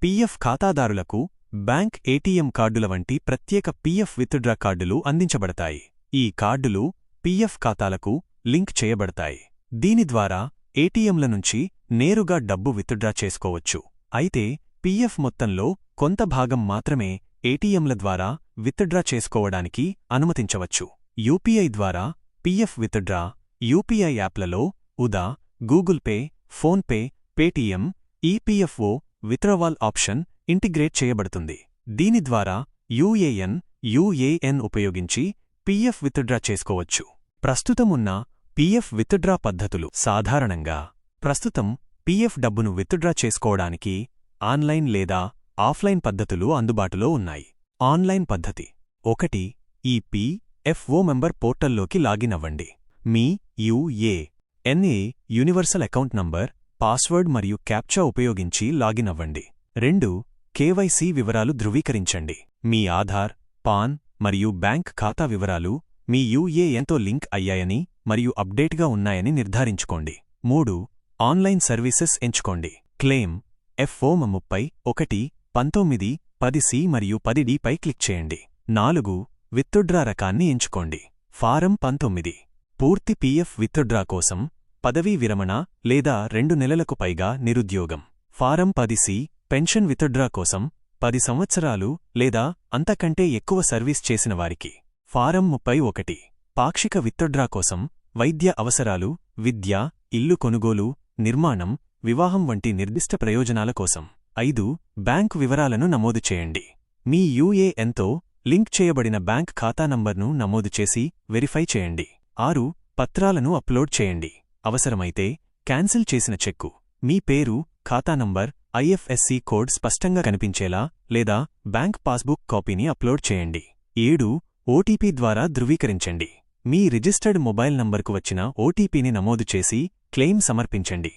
PF ఖాతాదారులకు bank ATM కార్డుల వంటి ప్రత్యేక పీఎఫ్ విత్డ్రా కార్డులు అందించబడతాయి. ఈ కార్డులు పీఎఫ్ ఖాతాలకు లింక్ చేయబడతాయి. దీని ద్వారా ఏటీఎంల నుంచి నేరుగా డబ్బు విత్డ్రా చేసుకోవచ్చు. అయితే పీఎఫ్ మొత్తంలో కొంత భాగం మాత్రమే ఏటీఎంల ద్వారా విత్డ్రా చేసుకోవడానికి అనుమతించవచ్చు. యూపీఐ ద్వారా పీఎఫ్ విత్డ్రా యూపీఐ యాప్లలో ఉదా, Google Pay, PhonePe, Paytm, EPFO withdrawal option integrate చేయబడుతుంది. దీని ద్వారా యూఏఎన్ ఉపయోగించి పీఎఫ్ విత్డ్రా చేసుకోవచ్చు. ప్రస్తుతమున్న పీఎఫ్ విత్డ్రా పద్ధతులు సాధారణంగా ప్రస్తుతం పీఎఫ్ డబ్బును విత్డ్రా చేసుకోవడానికి ఆన్లైన్ లేదా ఆఫ్లైన్ పద్ధతులు అందుబాటులో ఉన్నాయి. ఆన్లైన్ పద్ధతి 1. ఈపీఎఫ్ఓ మెంబర్ పోర్టల్లోకి లాగిన్ అవ్వండి. మీ UAN universal account number, password మరియు క్యాప్చా ఉపయోగించి లాగిన్ అవ్వండి. 2. కేవైసీ వివరాలు ధృవీకరించండి. మీ ఆధార్, పాన్ మరియు బ్యాంక్ ఖాతా వివరాలు మీ యూఏఎన్తో లింక్ అయ్యాయని మరియు అప్డేట్గా ఉన్నాయని నిర్ధారించుకోండి. 3. ఆన్లైన్ సర్వీసెస్ ఎంచుకోండి. క్లెయిమ్ FOM 30, 19, 10C మరియు 10D పై క్లిక్ చేయండి. 4. విత్డ్రా రకాన్ని ఎంచుకోండి. ఫారం 19 పూర్తి పీఎఫ్ విత్డ్రా కోసం పదవీ విరమణ లేదా 2 నెలలకు పైగా నిరుద్యోగం. ఫారం 10C పెన్షన్ విత్డ్రా కోసం 10 సంవత్సరాలు లేదా అంతకంటే ఎక్కువ సర్వీస్ చేసిన వారికి. ఫారం 31 పాక్షిక విత్డ్రా కోసం వైద్య అవసరాలు, విద్య, ఇల్లు కొనుగోలు, నిర్మాణం, వివాహం వంటి నిర్దిష్ట ప్రయోజనాల కోసం. 5. బ్యాంకు వివరాలను నమోదు చేయండి. మీ యూఏఎన్తో లింక్ చేయబడిన బ్యాంక్ ఖాతా నంబర్ను నమోదు చేసి వెరిఫై చేయండి. 6. పత్రాలను అప్లోడ్ చేయండి. అవసరమైతే క్యాన్సిల్ చేసిన చెక్కు, మీ పేరు, ఖాతా నంబర్, IFSC కోడ్ స్పష్టంగా కనిపించేలా లేదా బ్యాంక్ పాస్బుక్ కాపీని అప్లోడ్ చేయండి. 7. ఓటీపీ ద్వారా ధృవీకరించండి. మీ రిజిస్టర్డ్ మొబైల్ నంబర్కు వచ్చిన ఓటీపీని నమోదు చేసి క్లెయిమ్ సమర్పించండి.